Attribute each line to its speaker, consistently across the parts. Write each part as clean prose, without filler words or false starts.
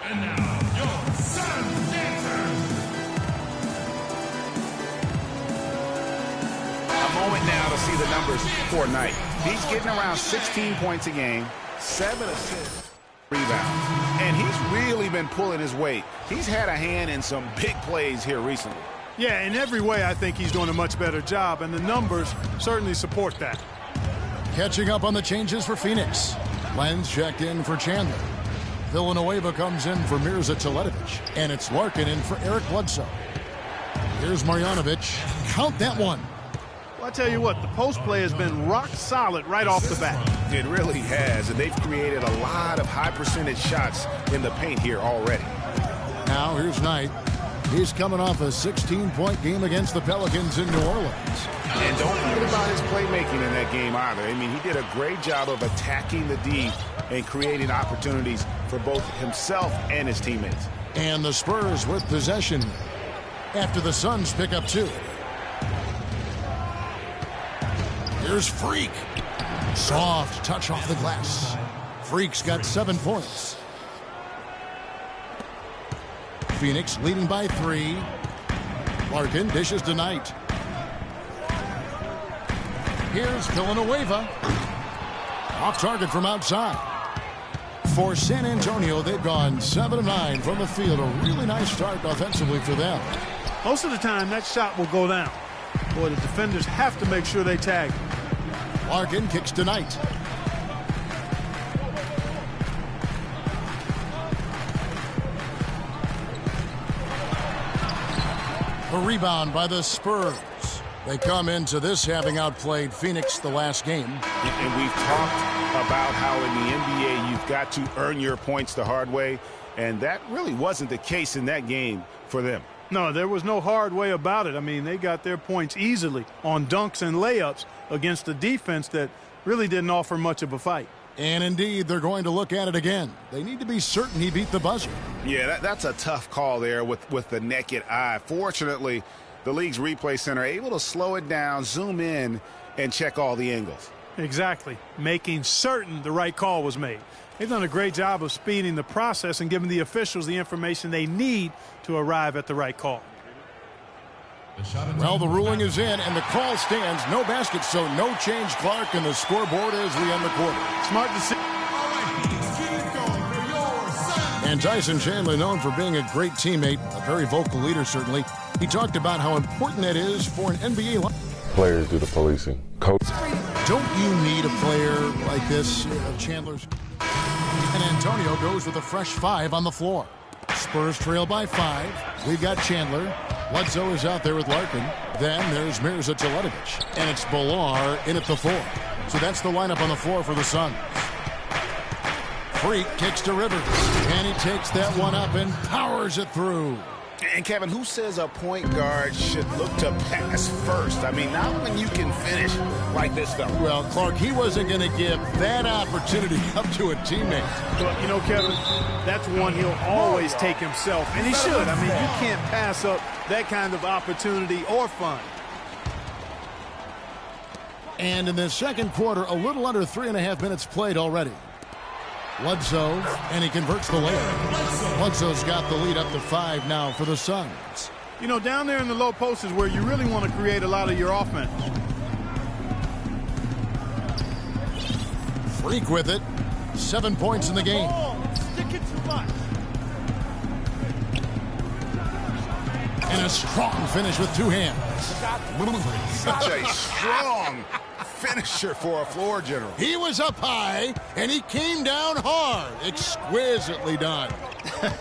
Speaker 1: And now, your Sun Dancers.
Speaker 2: A moment now to see the numbers for Knight. He's getting around 16 points a game, 7 assists, rebounds, and he's really been pulling his weight. He's had a hand in some big plays here recently.
Speaker 3: Yeah, in every way, I think he's doing a much better job, and the numbers certainly support that.
Speaker 4: Catching up on the changes for Phoenix. Lenz checked in for Chandler. Villanueva comes in for Mirza Teletovic, and it's Larkin in for Eric Bledsoe. Here's Marjanovic. Count that one.
Speaker 3: Well, I tell you what, the post play has been rock solid right off the bat.
Speaker 2: It really has, and they've created a lot of high percentage shots in the paint here already.
Speaker 4: Now here's Knight. He's coming off a 16-point game against the Pelicans in New Orleans.
Speaker 2: And don't forget about his playmaking in that game either. I mean, he did a great job of attacking the D and creating opportunities for both himself and his teammates.
Speaker 4: And the Spurs with possession after the Suns pick up 2. Here's Freak. Soft touch off the glass. Freak's got 7 points. Phoenix leading by 3. Larkin dishes to Knight. Here's Villanueva. Off target from outside. For San Antonio, they've gone 7 of 9 from the field. A really nice start offensively for them.
Speaker 3: Most of the time, that shot will go down. Boy, the defenders have to make sure they tag.
Speaker 4: Larkin kicks to Knight. A rebound by the Spurs. They come into this having outplayed Phoenix the last game.
Speaker 2: And we've talked about how in the NBA you've got to earn your points the hard way, and that really wasn't the case in that game for them.
Speaker 3: No, there was no hard way about it. I mean, they got their points easily on dunks and layups against a defense that really didn't offer much of a fight.
Speaker 4: And indeed, they're going to look at it again. They need to be certain he beat the buzzer.
Speaker 2: Yeah, that's a tough call there with the naked eye. Fortunately, the league's replay center able to slow it down, zoom in, and check all the angles.
Speaker 3: Exactly, making certain the right call was made. They've done a great job of speeding the process and giving the officials the information they need to arrive at the right call.
Speaker 4: Well, the ruling is in, and the call stands. No basket, so no change, Clark, and the scoreboard as we end the quarter.
Speaker 3: Smart decision.
Speaker 4: And Tyson Chandler, known for being a great teammate, a very vocal leader, certainly. He talked about how important that is for an NBA life.
Speaker 5: Players do the policing. Coach.
Speaker 4: Don't you need a player like this, Chandler's? And Antonio goes with a fresh 5 on the floor. Spurs trail by 5. We've got Chandler. Bledsoe is out there with Larkin. Then there's Mirza Teletovic. And it's Bilar in at the 4. So that's the lineup on the floor for the Suns. Freak kicks to Rivers. And he takes that one up and powers it through.
Speaker 2: And, Kevin, who says a point guard should look to pass first? I mean, not when you can finish like this fella.
Speaker 4: Well, Clark, he wasn't going to give that opportunity up to a teammate.
Speaker 3: But, you know, Kevin, that's one he'll always take himself. And he should. I mean, you can't pass up that kind of opportunity or fun.
Speaker 4: And in the second quarter, a little under 3.5 minutes played already. Bledsoe, and he converts the layup. Bledsoe's got the lead up to 5 now for the Suns.
Speaker 3: You know, down there in the low post is where you really want to create a lot of your offense.
Speaker 4: Freak with it. 7 points in the game.
Speaker 3: Stick it too much.
Speaker 4: And a strong finish with 2 hands.
Speaker 2: Such a strong finisher for a floor general.
Speaker 4: He was up high, and he came down hard. Exquisitely done.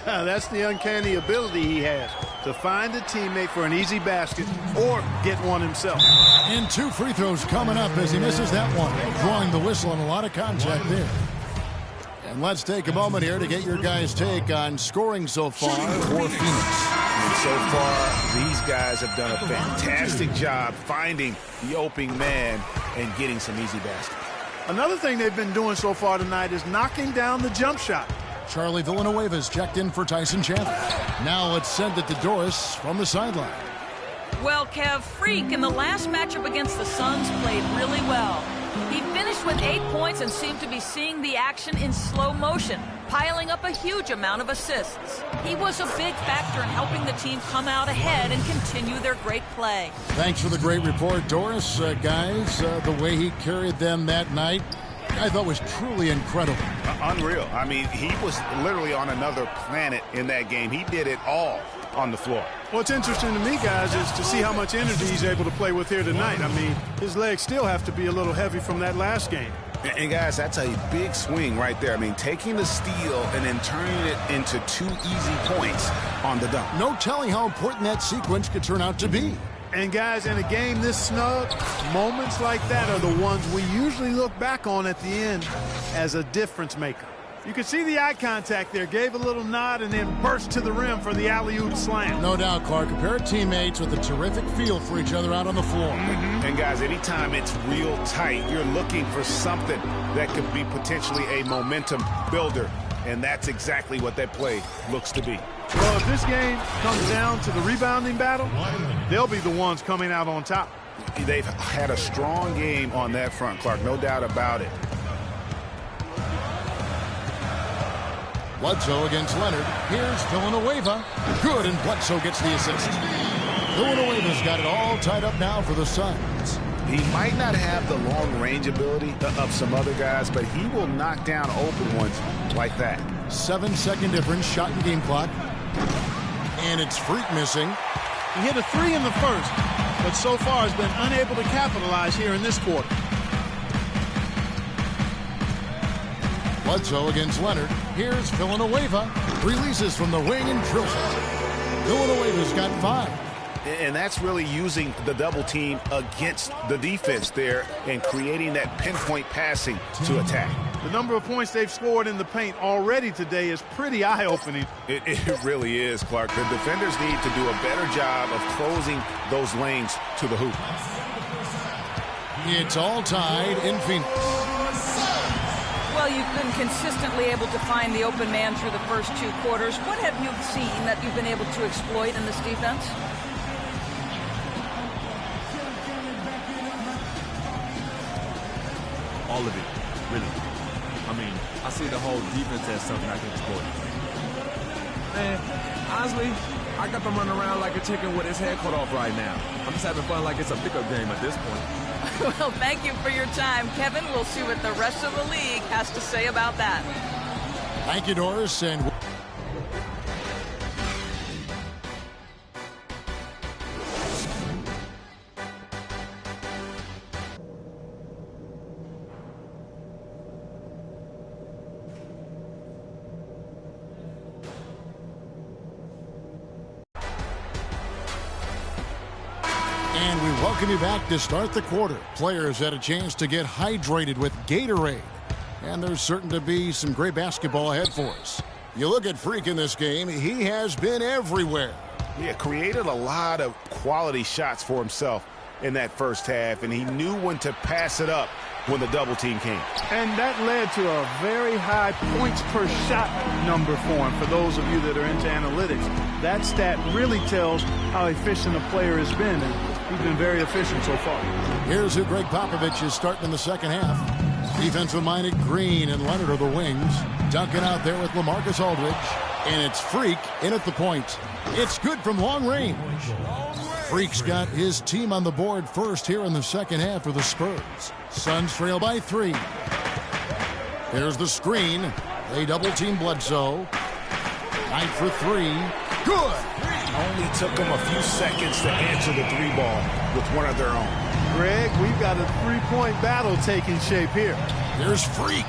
Speaker 3: That's the uncanny ability he has to find a teammate for an easy basket or get one himself.
Speaker 4: And 2 free throws coming up as he misses that one. Drawing the whistle and a lot of contact there. And let's take a moment here to get your guys' take on scoring so far for Phoenix.
Speaker 2: And so far, these guys have done a fantastic job finding the opening man and getting some easy baskets.
Speaker 3: Another thing they've been doing so far tonight is knocking down the jump shot.
Speaker 4: Charlie Villanueva's checked in for Tyson Chandler. Now let's send it to Doris from the sideline.
Speaker 6: Well, Kev, Freak in the last matchup against the Suns played really well. He finished Finished with 8 points and seemed to be seeing the action in slow motion, piling up a huge amount of assists. He was a big factor in helping the team come out ahead and continue their great play.
Speaker 4: Thanks for the great report, Doris. Guys, the way he carried them that night, I thought was truly incredible.
Speaker 2: Unreal. I mean, he was literally on another planet in that game. He did it all on the floor.
Speaker 3: What's interesting to me, guys, is to see how much energy he's able to play with here tonight. I mean, his legs still have to be a little heavy from that last game.
Speaker 2: And guys, that's a big swing right there. I mean, taking the steal and then turning it into 2 easy points on the dunk.
Speaker 4: No telling how important that sequence could turn out to be.
Speaker 3: And guys, in a game this snug, moments like that are the ones we usually look back on at the end as a difference maker. You could see the eye contact there, gave a little nod, and then burst to the rim for the alley-oop slam.
Speaker 4: No doubt, Clark. A pair of teammates with a terrific feel for each other out on the floor.
Speaker 2: And guys, anytime it's real tight, you're looking for something that could be potentially a momentum builder. And that's exactly what that play looks to be.
Speaker 3: Well, if this game comes down to the rebounding battle, they'll be the ones coming out on top.
Speaker 2: They've had a strong game on that front, Clark, no doubt about it.
Speaker 4: Bledsoe against Leonard. Here's Villanueva. Good, and Bledsoe gets the assist. Villanueva's got it all tied up now for the Suns.
Speaker 2: He might not have the long-range ability of some other guys, but he will knock down open ones like that.
Speaker 4: 7-second difference, shot and game clock. And it's Freak missing.
Speaker 3: He hit a 3 in the first, but so far has been unable to capitalize here in this quarter.
Speaker 4: Bledsoe against Leonard. Here's Villanueva. Releases from the wing and drills it. Villanueva's got 5.
Speaker 2: And that's really using the double team against the defense there and creating that pinpoint passing to attack.
Speaker 3: The number of points they've scored in the paint already today is pretty eye-opening.
Speaker 2: It really is, Clark. The defenders need to do a better job of closing those lanes to the hoop.
Speaker 4: It's all tied in Phoenix.
Speaker 6: Well, you've been consistently able to find the open man through the first 2 quarters. What have you seen that you've been able to exploit in this defense?
Speaker 7: All of it, really. I mean, I see the whole defense as something I can exploit. Man, honestly, I got them running around like a chicken with his head cut off right now. I'm just having fun like it's a pickup game at this point.
Speaker 6: Well, thank you for your time, Kevin. We'll see what the rest of the league has to say about that.
Speaker 4: Thank you, Doris. And we welcome you back to start the quarter. Players had a chance to get hydrated with Gatorade. And there's certain to be some great basketball ahead for us. You look at Freak in this game, he has been everywhere.
Speaker 2: Yeah, created a lot of quality shots for himself in that first half, and he knew when to pass it up when the double team came.
Speaker 3: And that led to a very high points per shot number for him. For those of you that are into analytics, that stat really tells how efficient a player has been, and he's been very efficient so far.
Speaker 4: Here's who Greg Popovich is starting in the second half. Defensive-minded Green and Leonard are the wings. Duncan out there with LaMarcus Aldridge. And it's Freak in at the point. It's good from long range. Freak's got his team on the board first here in the second half for the Spurs. Suns trail by 3. There's the screen. They double-team Bledsoe. Night for 3. Good!
Speaker 2: Only took them a few seconds to answer the 3 ball with one of their own.
Speaker 3: Greg, we've got a 3-point battle taking shape here.
Speaker 4: There's Freak.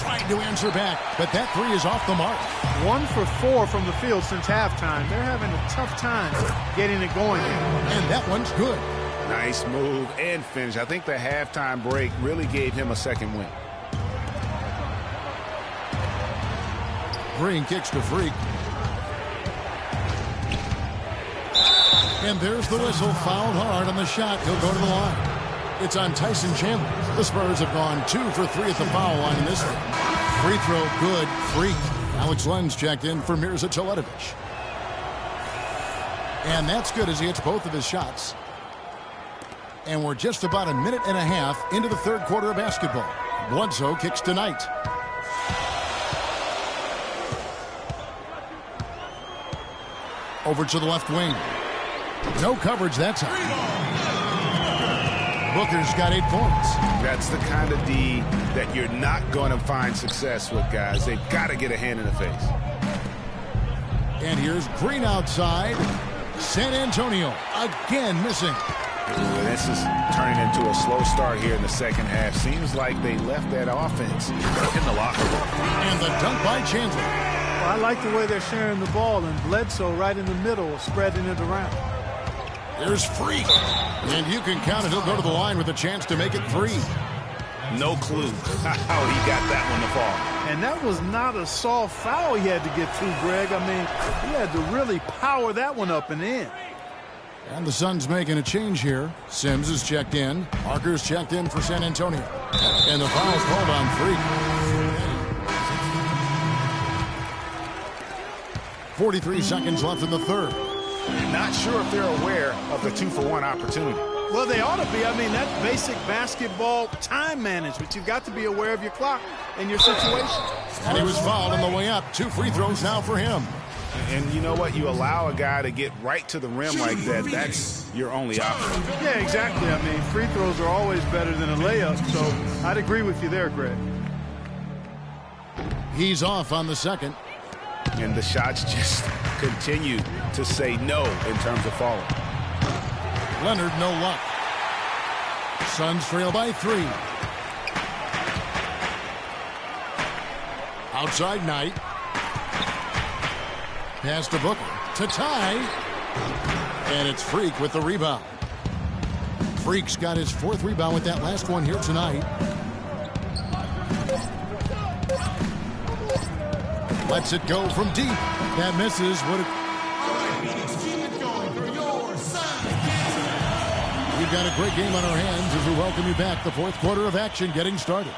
Speaker 4: Trying to answer back, but that 3 is off the mark.
Speaker 3: 1 for 4 from the field since halftime. They're having a tough time getting it going here.
Speaker 4: And that one's good.
Speaker 2: Nice move and finish. I think the halftime break really gave him a second win.
Speaker 4: Green kicks to Freak. And there's the whistle, fouled hard on the shot. He'll go to the line. It's on Tyson Chandler. The Spurs have gone 2 for 3 at the foul line in this one. Free throw, good. Freak. Alex Lenz checked in for Mirza Teletovic. And that's good as he hits both of his shots. And we're just about a minute and a half into the third quarter of basketball. Bledsoe kicks tonight. Over to the left wing. No coverage that time. Booker's got 8 points.
Speaker 2: That's the kind of D that you're not going to find success with, guys. They've got to get a hand in the face.
Speaker 4: And here's Green outside. San Antonio again missing.
Speaker 2: Ooh, this is turning into a slow start here in the second half. Seems like they left that offense in the locker room.
Speaker 4: And the dunk by Chandler.
Speaker 3: Well, I like the way they're sharing the ball, and Bledsoe right in the middle, spreading it around.
Speaker 4: There's Freak. And you can count it. He'll go to the line with a chance to make it 3.
Speaker 2: No clue how he got that one to fall.
Speaker 3: And that was not a soft foul he had to get through, Greg. I mean, he had to really power that one up and in.
Speaker 4: And the Suns making a change here. Sims is checked in. Parker's checked in for San Antonio. And the foul's called on Freak. 43 seconds left in the third.
Speaker 2: Not sure if they're aware of the 2-for-1 opportunity.
Speaker 3: Well, they ought to be. I mean, that's basic basketball time management. You've got to be aware of your clock and your situation.
Speaker 4: And he was fouled on the way up. 2 free throws now for him.
Speaker 2: And you know what? You allow a guy to get right to the rim like that. That's your only option.
Speaker 3: Yeah, exactly. I mean, free throws are always better than a layup, so I'd agree with you there, Greg.
Speaker 4: He's off on the second.
Speaker 2: And the shots just continue to say no in terms of falling.
Speaker 4: Leonard, no luck. Suns trail by 3. Outside Knight. Pass to Booker. To tie. And it's Freak with the rebound. Freak's got his 4th rebound with that last one here tonight. Lets it go from deep. That misses. We've got a great game on our hands as we welcome you back. The 4th quarter of action getting started.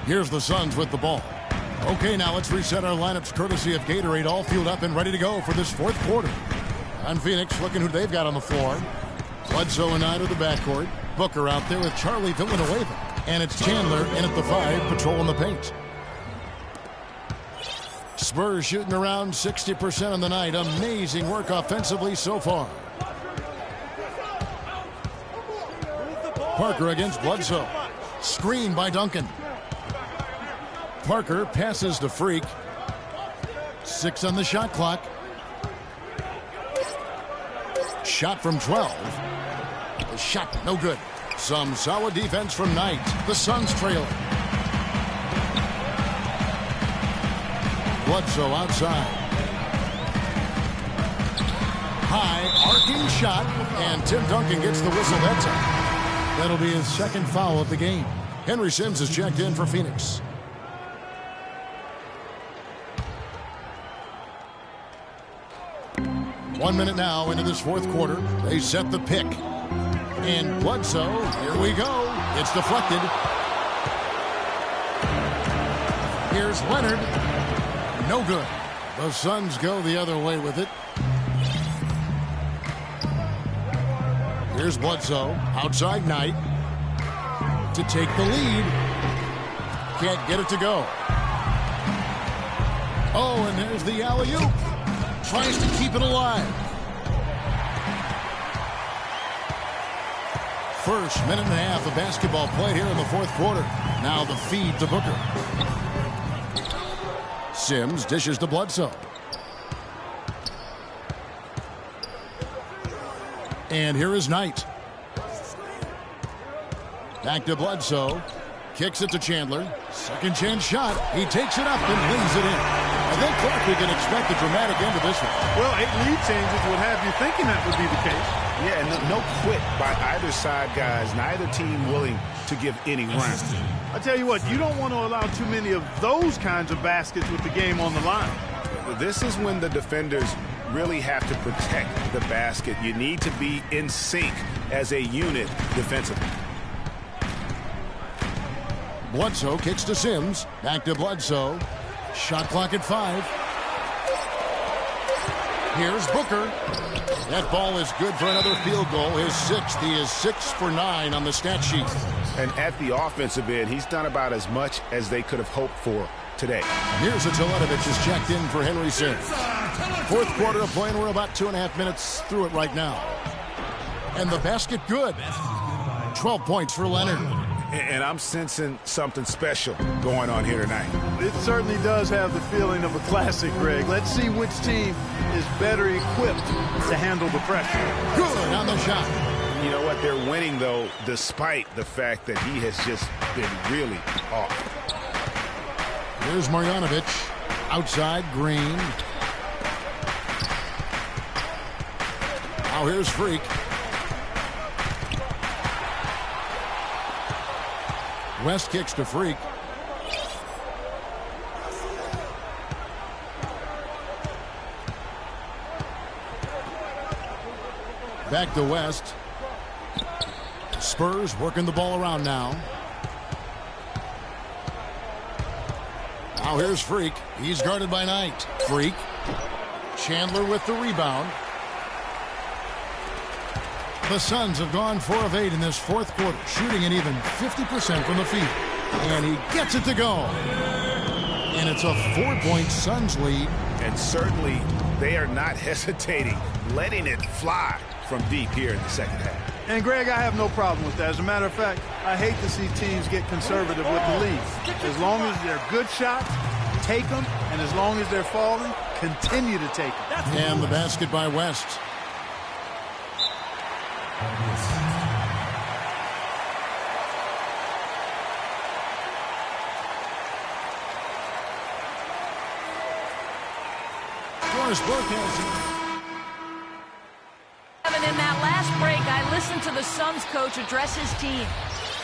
Speaker 4: Here's the Suns with the ball. Okay, now let's reset our lineups courtesy of Gatorade, all fueled up and ready to go for this 4th quarter. On Phoenix, looking who they've got on the floor. Bledsoe and Knight of the backcourt. Booker out there with Charlie Villanueva. And it's Chandler in at the 5, patrolling the paint. Spurs shooting around 60% on the night. Amazing work offensively so far. Parker against Bledsoe. Screen by Duncan. Parker passes to Freak. 6 on the shot clock. Shot from 12. The shot no good. Some solid defense from Knight. The Suns trail. Bledsoe outside. High arcing shot, and Tim Duncan gets the whistle that time. That'll be his 2nd foul of the game. Henry Sims is checked in for Phoenix. One minute now into this 4th quarter. They set the pick. And Bledsoe, here we go. It's deflected. Here's Leonard. No good. The Suns go the other way with it. Here's Bledsoe. Outside Knight. To take the lead. Can't get it to go. Oh, and there's the alley-oop. Tries to keep it alive. First minute and a half of basketball played here in the 4th quarter. Now the feed to Booker. Sims dishes to Bledsoe. And here is Knight. Back to Bledsoe. Kicks it to Chandler. Second chance shot. He takes it up and leaves it in. I think, Clark, we can expect a dramatic end to this one.
Speaker 3: Well, 8 lead changes would have you thinking that would be the case.
Speaker 2: Yeah, and no quit by either side, guys. Neither team willing to give any ground.
Speaker 3: I tell you what, you don't want to allow too many of those kinds of baskets with the game on the line.
Speaker 2: This is when the defenders really have to protect the basket. You need to be in sync as a unit defensively.
Speaker 4: Bledsoe kicks to Sims. Back to Bledsoe. Shot clock at 5. Here's Booker. That ball is good for another field goal. His 6th. He is 6 for 9 on the stat sheet.
Speaker 2: And at the offensive end, he's done about as much as they could have hoped for today.
Speaker 4: Here's a Teletovic is checked in for Henry Sims. Fourth quarter of play, and we're about 2.5 minutes through it right now. And the basket good. 12 points for Leonard.
Speaker 2: And I'm sensing something special going on here tonight.
Speaker 3: It certainly does have the feeling of a classic, Greg. Let's see which team is better equipped to handle the pressure.
Speaker 4: Good on the shot.
Speaker 2: You know what? They're winning, though, despite the fact that he has just been really off.
Speaker 4: Here's Marjanovic. Outside, Green. Now here's Freak. West kicks to Freak. Back to West. Spurs working the ball around now. Now here's Freak. He's guarded by Knight. Freak. Chandler with the rebound. The Suns have gone 4 of 8 in this fourth quarter, shooting an even 50% from the field. And he gets it to go. And it's a 4-point Suns lead.
Speaker 2: And certainly they are not hesitating, letting it fly from deep here in the second half.
Speaker 3: And, Greg, I have no problem with that. As a matter of fact, I hate to see teams get conservative with the lead. As long as they're good shots, take them. And as long as they're falling, continue to take them.
Speaker 4: And the basket by West.
Speaker 6: In that last break, I listened to the Suns coach address his team.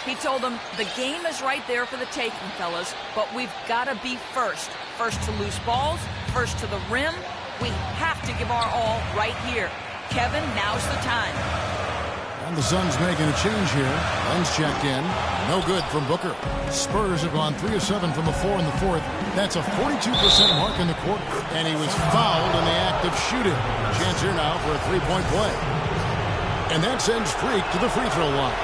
Speaker 6: He told them, the game is right there for the taking, fellas, but we've got to be first. First to loose balls, first to the rim. We have to give our all right here. Kevin, now's the time.
Speaker 4: And the Suns making a change here. Len's checked in. No good from Booker. Spurs have gone 3 of 7 from the floor in the fourth. That's a 42% mark in the quarter. And he was fouled in the act of shooting. Chance here now for a 3-point play. And that sends Freak to the free throw line.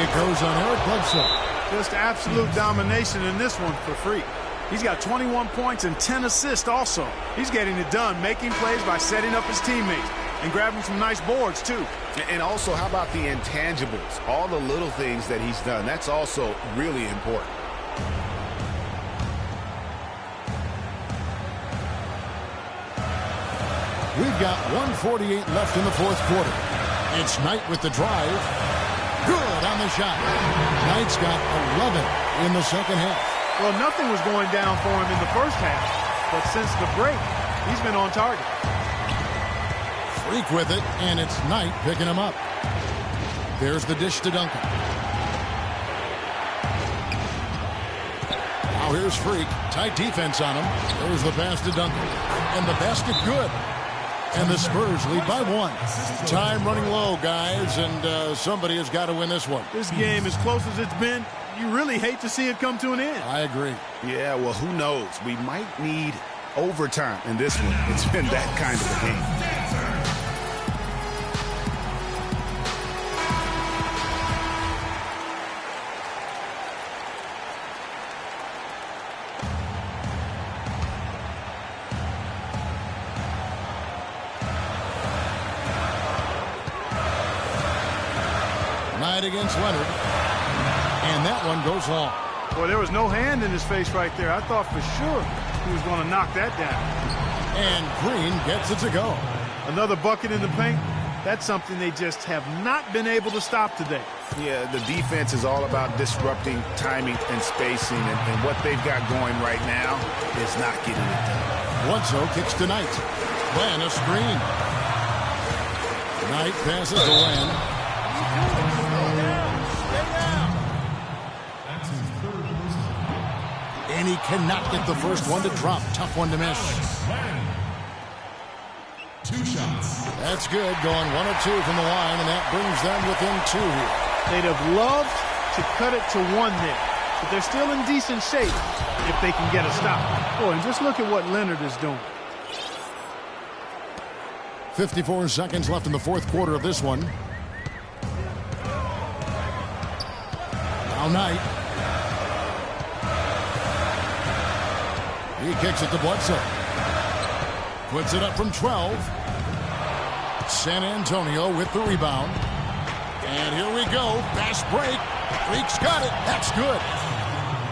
Speaker 4: It goes on Eric Bledsoe.
Speaker 3: Just absolute domination in this one for Freak. He's got 21 points and 10 assists also. He's getting it done, making plays by setting up his teammates and grabbing some nice boards, too.
Speaker 2: And also, how about the intangibles? All the little things that he's done. That's also really important.
Speaker 4: We've got 1:48 left in the fourth quarter. It's Knight with the drive. Good on the shot. Knight's got 11 in the second half.
Speaker 3: Well, nothing was going down for him in the first half, but since the break, he's been on target.
Speaker 4: Freak with it, and it's Knight picking him up. There's the dish to Duncan. Now here's Freak. Tight defense on him. There's the pass to Duncan. And the basket good. And the Spurs lead by 1. Time running low, guys, and somebody has got to win this one.
Speaker 3: This game, as close as it's been, you really hate to see it come to an end.
Speaker 4: I agree.
Speaker 2: Yeah, well, who knows? We might need overtime in this one. It's been that kind of a game.
Speaker 4: Knight against Leonard. And that one goes long.
Speaker 3: Boy, there was no hand in his face right there. I thought for sure he was going to knock that down.
Speaker 4: And Green gets it to go.
Speaker 3: Another bucket in the paint. That's something they just have not been able to stop today.
Speaker 2: Yeah, the defense is all about disrupting timing and spacing, and what they've got going right now is not getting it done.
Speaker 4: Bledsoe kicks to Knight. Len a screen. Knight passes to Len. And he cannot get the first one to drop. Tough one to miss.
Speaker 1: 2 shots.
Speaker 4: That's good. Going 1 of 2 from the line, and that brings them within 2 here.
Speaker 3: They'd have loved to cut it to 1 there, but they're still in decent shape if they can get a stop. Boy, and just look at what Leonard is doing.
Speaker 4: 54 seconds left in the fourth quarter of this one. Now Knight. He kicks it to Bledsoe. Puts it up from 12. San Antonio with the rebound. And here we go. Fast break. Freak's got it. That's good.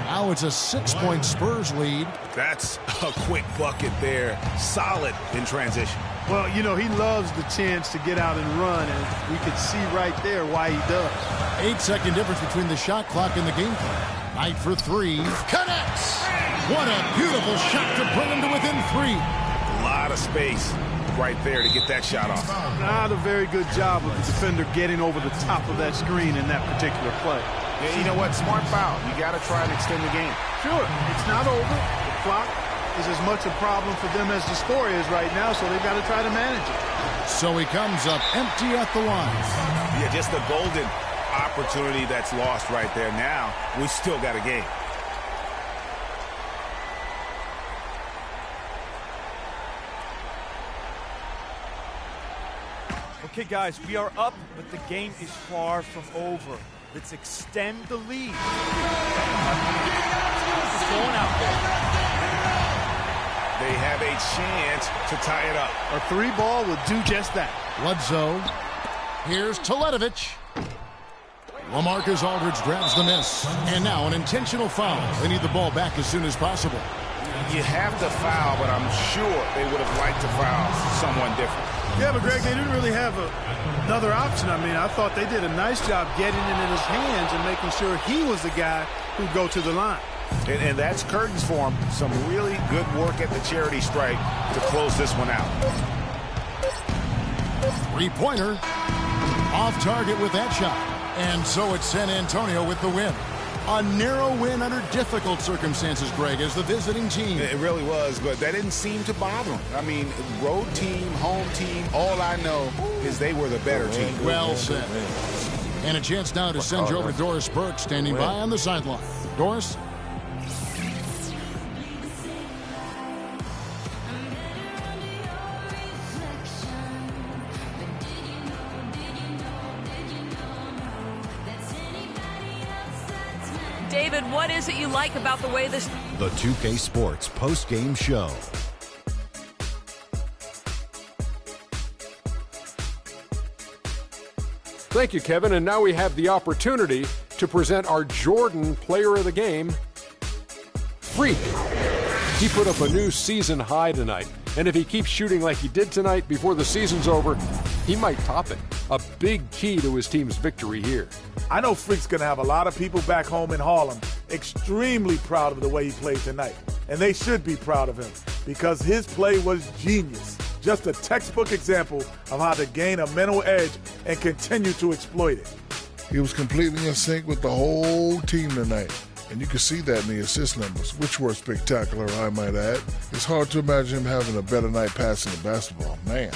Speaker 4: Now it's a 6-point Spurs lead.
Speaker 2: That's a quick bucket there. Solid in transition.
Speaker 3: Well, you know, he loves the chance to get out and run, and we could see right there why he does.
Speaker 4: 8-second difference between the shot clock and the game clock. Knight for three. Connects! What a beautiful shot to bring him to within 3.
Speaker 2: A lot of space right there to get that shot off.
Speaker 3: Not a very good job of the defender getting over the top of that screen in that particular play.
Speaker 2: Yeah, you know what? Smart foul. You got to try and extend the game.
Speaker 3: Sure, it's not over. The clock is as much a problem for them as the score is right now, so they've got to try to manage it.
Speaker 4: So he comes up empty at the line.
Speaker 2: Yeah, just a golden opportunity that's lost right there. Now, we still got a game.
Speaker 8: Okay, guys, we are up, but the game is far from over. Let's extend the lead. It's going out there.
Speaker 2: They have a chance to tie it up.
Speaker 3: A 3-ball would do just that.
Speaker 4: Bledsoe. Here's Teletovic. LaMarcus Aldridge grabs the miss. And now an intentional foul. They need the ball back as soon as possible.
Speaker 2: You have to foul, but I'm sure they would have liked to foul someone different.
Speaker 3: Yeah, but Greg, they didn't really have another option. I mean, I thought they did a nice job getting it in his hands and making sure he was the guy who'd go to the line.
Speaker 2: And that's curtains for him. Some really good work at the charity stripe to close this one out.
Speaker 4: 3-pointer. Off target with that shot. And so it's San Antonio with the win. A narrow win under difficult circumstances, Greg, as the visiting team.
Speaker 2: It really was, but that didn't seem to bother them. I mean, road team, home team, all I know is they were the better team.
Speaker 4: Well said. And a chance now to send you over to Doris Burke, standing by on the sideline. Doris?
Speaker 6: David, what is it you like about the way this...
Speaker 9: The 2K Sports post-game show.
Speaker 10: Thank you, Kevin. And now we have the opportunity to present our Jordan Player of the Game, Freak. He put up a new season high tonight. And if he keeps shooting like he did tonight before the season's over, he might top it. A big key to his team's victory here.
Speaker 11: I know Freak's going to have a lot of people back home in Harlem extremely proud of the way he played tonight. And they should be proud of him because his play was genius. Just a textbook example of how to gain a mental edge and continue to exploit it.
Speaker 12: He was completely in sync with the whole team tonight. And you can see that in the assist numbers, which were spectacular, I might add. It's hard to imagine him having a better night passing the basketball. Man.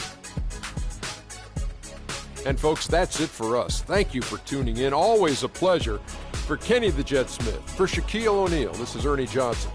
Speaker 10: And folks, that's it for us. Thank you for tuning in. Always a pleasure. For Kenny the Jet Smith, for Shaquille O'Neal, this is Ernie Johnson.